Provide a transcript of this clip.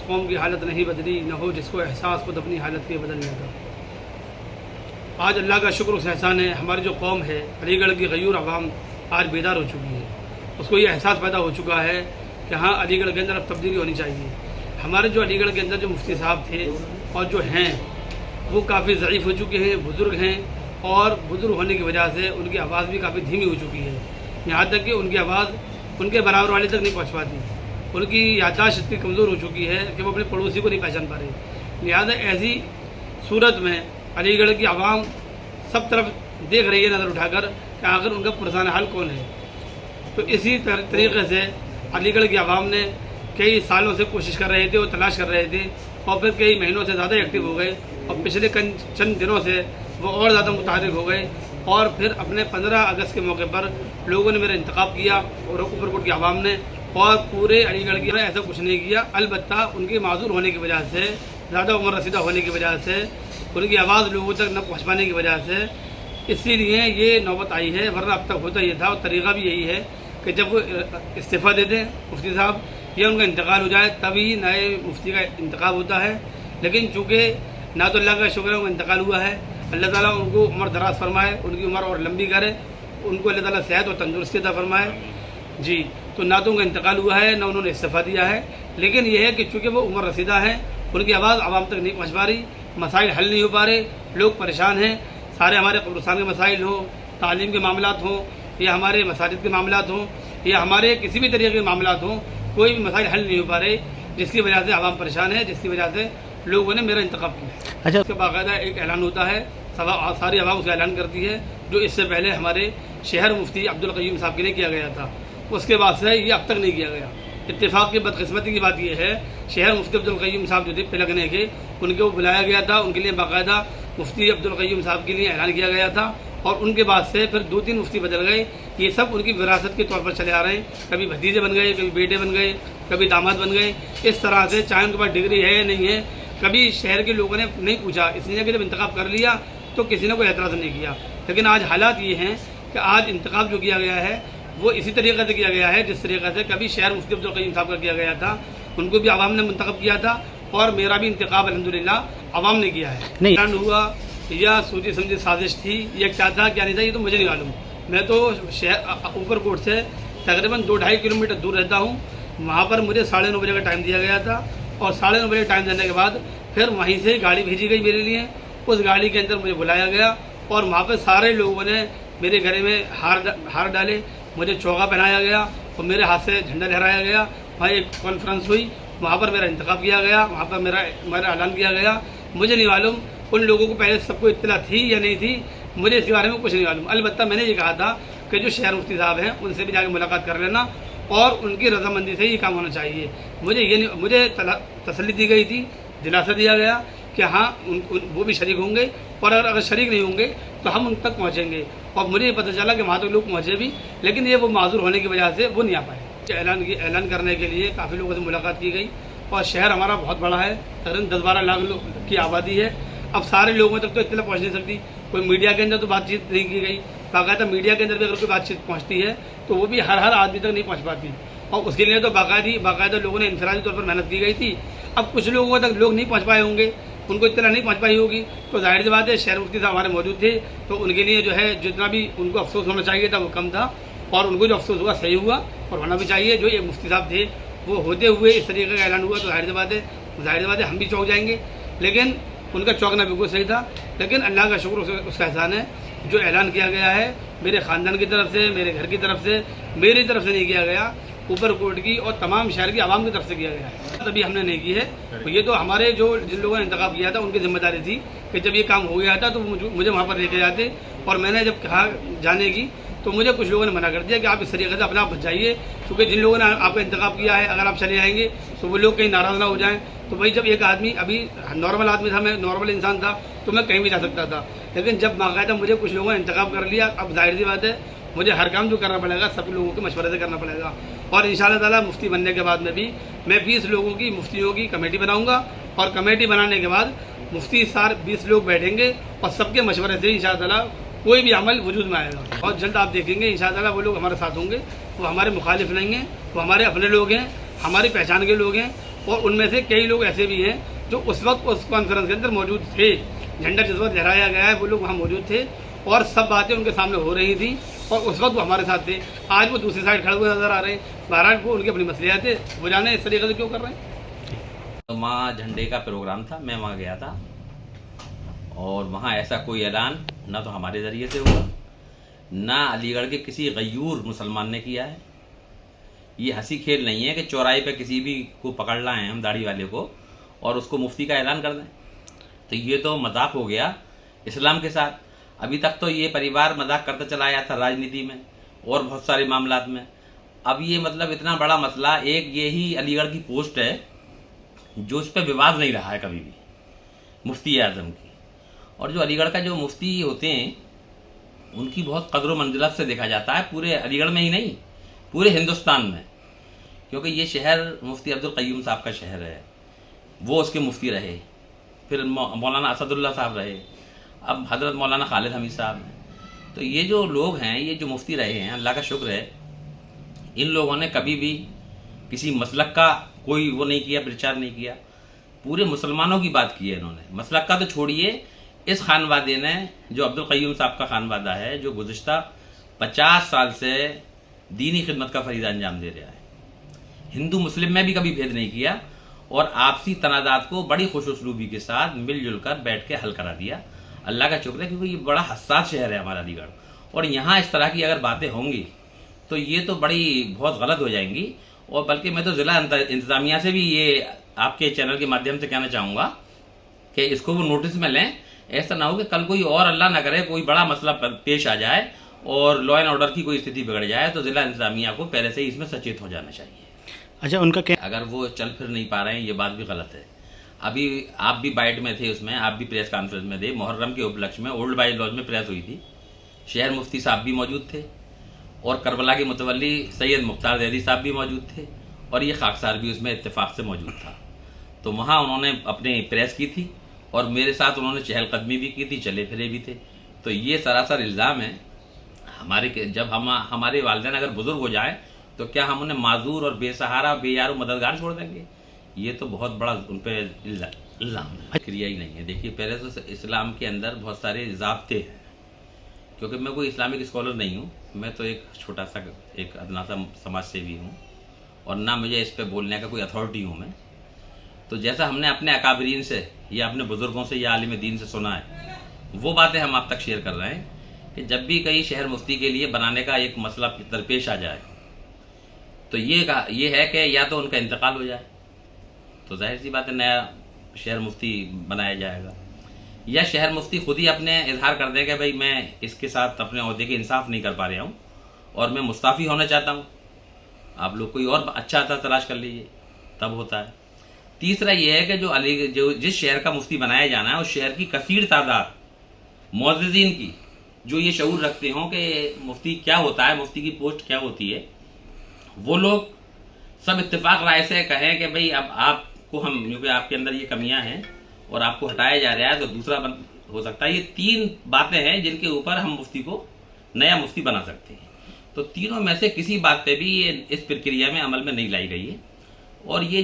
قوم کی حالت نہیں بدلی، نہ ہو جس کو احساس خود اپنی حالت کے بدلنے کا۔ آج اللہ کا شکر اس احسان ہے، ہماری جو قوم ہے علی گڑھ کی غیور عوام آج بیدار ہو چکی ہے، اس کو یہ احساس پیدا ہو چکا ہے کہ ہاں علی گڑھ کے اندر اب تبدیلی ہونی چاہیے۔ ہمارے جو علی گڑھ کے اندر جو مفتی صاحب تھے اور جو ہیں وہ کافی ضعیف ہو چکے ہیں، بزرگ ہیں، اور بزرگ ہونے کی وجہ سے ان کی آواز بھی کافی دھیمی ہو چکی ہے، یہاں تک کہ ان کی آواز ان کے برابر والے تک نہیں پہنچ پاتی۔ ان کی یادداشت اتنی کمزور ہو چکی ہے کہ وہ اپنے پڑوسی کو نہیں پہچان پا رہے۔ لہٰذا ایسی صورت میں علی گڑھ کی عوام سب طرف دیکھ رہی ہے نظر اٹھا کر کہ آخر ان کا پرسان حال کون ہے۔ تو اسی طریقے سے علی گڑھ کی عوام نے کئی سالوں سے کوشش کر رہے تھے اور تلاش کر رہے تھے، اور پھر کئی مہینوں سے زیادہ ایکٹیو ہو گئے، اور پچھلے چند دنوں سے وہ اور زیادہ متحرک ہو گئے، اور پھر اپنے 15 اگست کے موقع پر لوگوں نے میرا انتخاب کیا، اور اوپر کوٹ کی عوام نے، اور پورے علی گڑھ کی ایسا کچھ نہیں کیا۔ البتہ ان کے معذور ہونے کی وجہ سے، زیادہ عمر رسیدہ ہونے کی وجہ سے، ان کی آواز لوگوں تک نہ پہنچ پانے کی وجہ سے اسی لیے یہ نوبت آئی ہے، ورنہ اب تک ہوتا یہ تھا، اور طریقہ بھی یہی ہے کہ جب وہ استعفیٰ دے دیں مفتی صاحب یا ان کا انتقال ہو جائے تبھی نئے مفتی کا انتخاب ہوتا ہے۔ لیکن چونکہ نہ تو اللہ کا شکر ہے ان کا انتقال ہوا ہے، اللہ تعالیٰ ان کو عمر دراز فرمائے، ان کی عمر اور لمبی کرے، ان کو اللہ تعالیٰ صحت اور تندرستی عطا فرمائے۔ جی، تو نہ تو ان کا انتقال ہوا ہے، نہ انہوں نے استعفیٰ دیا ہے، لیکن یہ ہے کہ چونکہ وہ عمر رسیدہ ہیں، ان کی آواز عوام تک نہیں پہنچ پا رہی، مسائل حل نہیں ہو پا رہے، لوگ پریشان ہیں، سارے ہمارے قبرستان کے مسائل ہوں، تعلیم کے معاملات ہوں، یا ہمارے مساجد کے معاملات ہوں، یا ہمارے کسی بھی طریقے کے معاملات ہوں، کوئی بھی مسائل حل نہیں ہو پا رہے، جس کی وجہ سے عوام پریشان ہے، جس کی وجہ سے لوگوں نے میرا انتخاب کیا۔ اچھا، اس کے باقاعدہ ایک اعلان ہوتا ہے، ساری عوام اس کا اعلان کرتی ہے، جو اس سے پہلے ہمارے شہر مفتی عبدالقیوم صاحب کے لیے کیا گیا تھا، اس کے بعد سے یہ اب تک نہیں کیا گیا۔ اتفاق کی بدقسمتی کی بات یہ ہے، شہر مفتی عبدالقیوم صاحب جو تھے پلگنے کے، ان کو بلایا گیا تھا، ان کے لیے باقاعدہ مفتی عبدالقیوم صاحب کے لیے اعلان کیا گیا تھا، اور ان کے بعد سے پھر 2-3 مفتی بدل گئے۔ یہ سب ان کی وراثت کے طور پر چلے آ رہے ہیں، کبھی بھتیجے بن گئے، کبھی بیٹے بن گئے، کبھی داماد بن گئے، اس طرح سے چاہے ان کے پاس ڈگری ہے یا نہیں ہے، کبھی شہر کے لوگوں نے نہیں پوچھا، اس لیے کہ جب انتخاب کر لیا تو کسی نے کوئی اعتراض نہیں کیا۔ لیکن آج حالات یہ ہیں کہ آج انتخاب جو کیا گیا ہے وہ اسی طریقے سے کیا گیا ہے جس طریقے سے کبھی شہر مفتی عبدالقیوم صاحب کا کیا گیا تھا، ان کو بھی عوام نے منتخب کیا تھا، اور میرا بھی انتخاب الحمدللہ عوام نے کیا ہے۔ نہیں اعلان ہوا یا سوچی سمجھی سازش تھی، یا کیا تھا کیا نہیں تھا، یہ تو مجھے نہیں معلوم۔ میں تو شہر اوپر کوٹ سے تقریباً 2-2.5 کلومیٹر دور رہتا ہوں، وہاں پر مجھے 9:30 بجے کا ٹائم دیا گیا تھا، اور 9:30 بجے ٹائم دینے کے بعد پھر وہیں سے گاڑی بھیجی گئی میرے لیے، اس گاڑی کے اندر مجھے بلایا گیا، اور وہاں پہ سارے لوگوں نے میرے گھر میں ہار ڈالے، مجھے چوغا پہنایا گیا، اور میرے ہاتھ سے جھنڈا لہرایا گیا، وہاں ایک کانفرنس ہوئی، وہاں پر میرا انتخاب کیا گیا، وہاں پر میرا اعلان کیا گیا۔ مجھے نہیں معلوم ان لوگوں کو پہلے سب کو اطلاع تھی یا نہیں تھی، مجھے اس کے بارے میں کچھ نہیں معلوم۔ البتہ میں نے یہ کہا تھا کہ جو شہر مفتی صاحب ہیں ان سے بھی جا کے ملاقات کر لینا، اور ان کی رضامندی سے یہ کام ہونا چاہیے۔ مجھے تسلی دی گئی تھی، دلاسا دیا گیا کہ ہاں وہ بھی شریک ہوں گے، اور اگر شریک نہیں ہوں گے تو ہم ان تک پہنچیں گے، اور مجھے یہ پتہ چلا کہ وہاں تک لوگ پہنچے بھی، لیکن یہ وہ معذور ہونے کی وجہ سے وہ نہیں آ پائے۔ اعلان کرنے کے لیے کافی لوگوں سے ملاقات کی گئی، اور شہر ہمارا بہت بڑا ہے، تقریباً 10-12 لاکھ کی آبادی ہے، اب سارے لوگوں تک تو اطلاع پہنچ نہیں سکتی، کوئی میڈیا کے اندر تو بات چیت نہیں کی گئی، باقاعدہ میڈیا کے اندر بھی اگر کوئی بات چیت پہنچتی ہے تو وہ بھی ہر آدمی تک نہیں پہنچ پاتی، اور اس کے لیے تو باقاعدہ لوگوں نے انفرادی طور پر محنت کی گئی تھی۔ اب کچھ لوگوں تک لوگ نہیں پہنچ پائے ہوں گے، ان کو اطلاع نہیں پہنچ پائی ہوگی، تو ظاہر سی بات ہے شہر مفتی صاحب ہمارے موجود تھے، تو ان کے لیے جو ہے جتنا بھی ان کو افسوس ہونا چاہیے تھا وہ کم تھا، اور ان کو جو افسوس ہوا صحیح ہوا، اور ہونا بھی چاہیے۔ جو یہ مفتی صاحب تھے وہ ہوتے ہوئے اس طریقے کا اعلان ہوا تو ظاہر سی بات ہے ہم بھی چونک جائیں گے، لیکن ان کا چونکنا بالکل صحیح تھا۔ لیکن اللہ کا شکر اس کا احسان ہے، جو اعلان کیا گیا ہے میرے خاندان کی طرف سے، میرے گھر کی طرف سے، میری طرف سے نہیں کیا گیا، اوپر کوٹ کی اور تمام شہر کی عوام کی طرف سے کیا گیا ہے، تبھی ہم نے نہیں کی ہے۔ تو یہ تو ہمارے جن لوگوں نے انتخاب کیا تھا ان کی ذمہ داری تھی کہ جب یہ کام ہو گیا تھا تو مجھے وہاں پر لے کے جاتے، اور میں نے جب کہا جانے کی تو مجھے کچھ لوگوں نے منع کر دیا کہ آپ اس طریقے سے اپنا آپ بچ جائیے، کیونکہ جن لوگوں نے آپ کا انتخاب کیا ہے اگر آپ چلے جائیں گے تو وہ لوگ کہیں ناراض نہ ہو جائیں۔ تو بھائی جب ایک آدمی ابھی نارمل آدمی تھا، میں نارمل انسان تھا، تو میں کہیں بھی جا سکتا تھا، لیکن جب باقاعدہ مجھے کچھ لوگوں نے انتخاب کر لیا، اب ظاہر سی بات ہے مجھے ہر کام جو کرنا پڑے گا سب لوگوں کے مشورے سے کرنا پڑے گا، اور انشاءاللہ تعالیٰ مفتی بننے کے بعد میں 20 لوگوں کی مفتیوں کی کمیٹی بناؤں گا، اور کمیٹی بنانے کے بعد مفتی 20 لوگ بیٹھیں گے، اور سب کے مشورے سے انشاءاللہ تعالیٰ کوئی بھی عمل وجود میں آئے گا۔ بہت جلد آپ دیکھیں گے انشاءاللہ وہ لوگ ہمارے ساتھ ہوں گے، وہ ہمارے مخالف نہیں ہیں، وہ ہمارے اپنے لوگ ہیں، ہماری پہچان کے لوگ ہیں، اور ان میں سے کئی لوگ ایسے بھی ہیں جو اس وقت اس کانفرنس کے اندر موجود تھے، جھنڈا جس وقت لہرایا گیا ہے وہ لوگ وہاں موجود تھے اور سب باتیں ان کے سامنے ہو رہی تھیں اور اس وقت وہ ہمارے ساتھ تھے. آج وہ دوسری سائڈ کھڑے ہوئے نظر آ رہے ہیں. بہرحال وہ ان کی اپنی مصلحت ہے، وہ جانے اس طریقے سے کیوں کر رہے ہیں. وہاں جھنڈے کا پروگرام تھا، میں وہاں گیا تھا اور وہاں ایسا کوئی اعلان نہ تو ہمارے ذریعے سے ہوا، نہ علی گڑھ کے کسی غیور مسلمان نے کیا ہے. یہ ہنسی کھیل نہیں ہے کہ چوراہے پہ کسی بھی کو پکڑ لائیں ہم داڑھی والے کو اور اس کو مفتی کا اعلان کر دیں. تو یہ تو مذاق ہو گیا اسلام کے ساتھ. ابھی تک تو یہ پریوار مذاق کرتا چلا آیا تھا راجنیتی میں اور بہت سارے معاملات میں. اب یہ مطلب اتنا بڑا مسئلہ، ایک یہی علی گڑھ کی پوسٹ ہے جو اس پہ وواد نہیں رہا ہے کبھی بھی، مفتی اعظم کی. اور جو علی گڑھ کا جو مفتی ہوتے ہیں ان کی بہت قدر و منزلت سے دیکھا جاتا ہے، پورے علی گڑھ میں ہی نہیں پورے ہندوستان میں، کیونکہ یہ شہر مفتی عبدالقیوم صاحب کا شہر ہے. وہ اس کے مفتی رہے، پھر مولانا اسد اللہ صاحب رہے، اب حضرت مولانا خالد حمید صاحب ہیں. تو یہ جو لوگ ہیں، یہ جو مفتی رہے ہیں، اللہ کا شکر ہے ان لوگوں نے کبھی بھی کسی مسلک کا کوئی وہ نہیں کیا، پرچار نہیں کیا. پورے مسلمانوں کی بات کی ہے انہوں نے. مسلک کا تو چھوڑیے، اس خانوادے نے جو عبدالقیوم صاحب کا خانوادہ ہے جو گزشتہ 50 سال سے دینی خدمت کا فریضہ انجام دے رہا ہے، ہندو مسلم میں بھی کبھی بھید نہیں کیا اور آپسی تنازعات کو بڑی خوش اسلوبی کے ساتھ مل جل کر بیٹھ کے حل کرا دیا. اللہ کا شکر ہے، کیونکہ یہ بڑا حساس شہر ہے ہمارا علی گڑھ، اور یہاں اس طرح کی اگر باتیں ہوں گی تو یہ تو بڑی بہت غلط ہو جائیں گی. اور بلکہ میں تو ضلع انتظامیہ سے بھی یہ آپ کے چینل کے مادھیم سے کہنا چاہوں گا کہ اس کو وہ نوٹس میں لیں. ایسا نہ ہو کہ کل کوئی اور اللہ نہ کرے کوئی بڑا مسئلہ پیش آ جائے اور لا اینڈ آرڈر کی کوئی استھتی بگڑ جائے، تو ضلع انتظامیہ کو پہلے سے ہی اس میں سچیت ہو جانا چاہیے. اچھا، ان کا کیا اگر وہ چل پھر نہیں پا رہے ہیں یہ بات بھی غلط ہے. ابھی آپ بھی بائٹ میں تھے، اس میں آپ بھی پریس کانفرنس میں تھے. محرم کے اپلکش میں اولڈ بائی لاج میں پریس ہوئی تھی، شہر مفتی صاحب بھی موجود تھے اور کربلا کے متولی سید مختار ذیلی صاحب بھی موجود تھے اور یہ خاکسار بھی اس میں اتفاق سے موجود تھا. تو وہاں انہوں نے اپنی پریس کی تھی اور میرے ساتھ انہوں نے چہل قدمی بھی کی تھی، چلے پھرے بھی تھے. تو یہ سراسر الزام ہے ہمارے کہ جب ہمارے والدین اگر بزرگ ہو جائیں تو کیا ہم انہیں معذور اور بے سہارا بے یار و مددگار چھوڑ دیں گے؟ یہ تو بہت بڑا ان پہ الزام ہے، کریا ہی نہیں ہے. دیکھیے پہلے تو اسلام کے اندر بہت سارے ضابطے ہیں، کیونکہ میں کوئی اسلامک اسکالر نہیں ہوں، میں تو ایک چھوٹا سا ایک ادنا سا سماج سیوی ہوں اور نہ مجھے اس پہ بولنے کا کوئی اتھارٹی ہوں میں. تو جیسا ہم نے اپنے اکابرین سے یا اپنے بزرگوں سے یا عالم دین سے سنا ہے وہ باتیں ہم آپ تک شیئر کر رہے ہیں کہ جب بھی کئی شہر مفتی کے لیے بنانے کا ایک مسئلہ درپیش آ جائے تو یہ ہے کہ یا تو ان کا انتقال ہو جائے تو ظاہر سی بات ہے نیا شہر مفتی بنایا جائے گا، یا شہر مفتی خود ہی اپنے اظہار کر دے کہ بھائی میں اس کے ساتھ اپنے عہدے کے انصاف نہیں کر پا رہا ہوں اور میں مستعفی ہونا چاہتا ہوں. آپ لوگ کوئی اور اچھا تلاش کر لیجیے، تب ہوتا ہے. تیسرا یہ ہے کہ جو جس شہر کا مفتی بنایا جانا ہے اس شہر کی کثیر تعداد معززین کی جو یہ شعور رکھتے ہوں کہ مفتی کیا ہوتا ہے، مفتی کی پوسٹ کیا ہوتی ہے، وہ لوگ سب اتفاق رائے سے کہیں کہ بھئی اب آپ کو ہم کیونکہ آپ کے اندر یہ کمیاں ہیں اور آپ کو ہٹایا جا رہا ہے تو دوسرا ہو سکتا ہے. یہ 3 باتیں ہیں جن کے اوپر ہم مفتی کو نیا مفتی بنا سکتے ہیں. تو تینوں میں سے کسی بات پہ بھی یہ اس پرکریا میں عمل میں نہیں لائی گئی ہے. اور یہ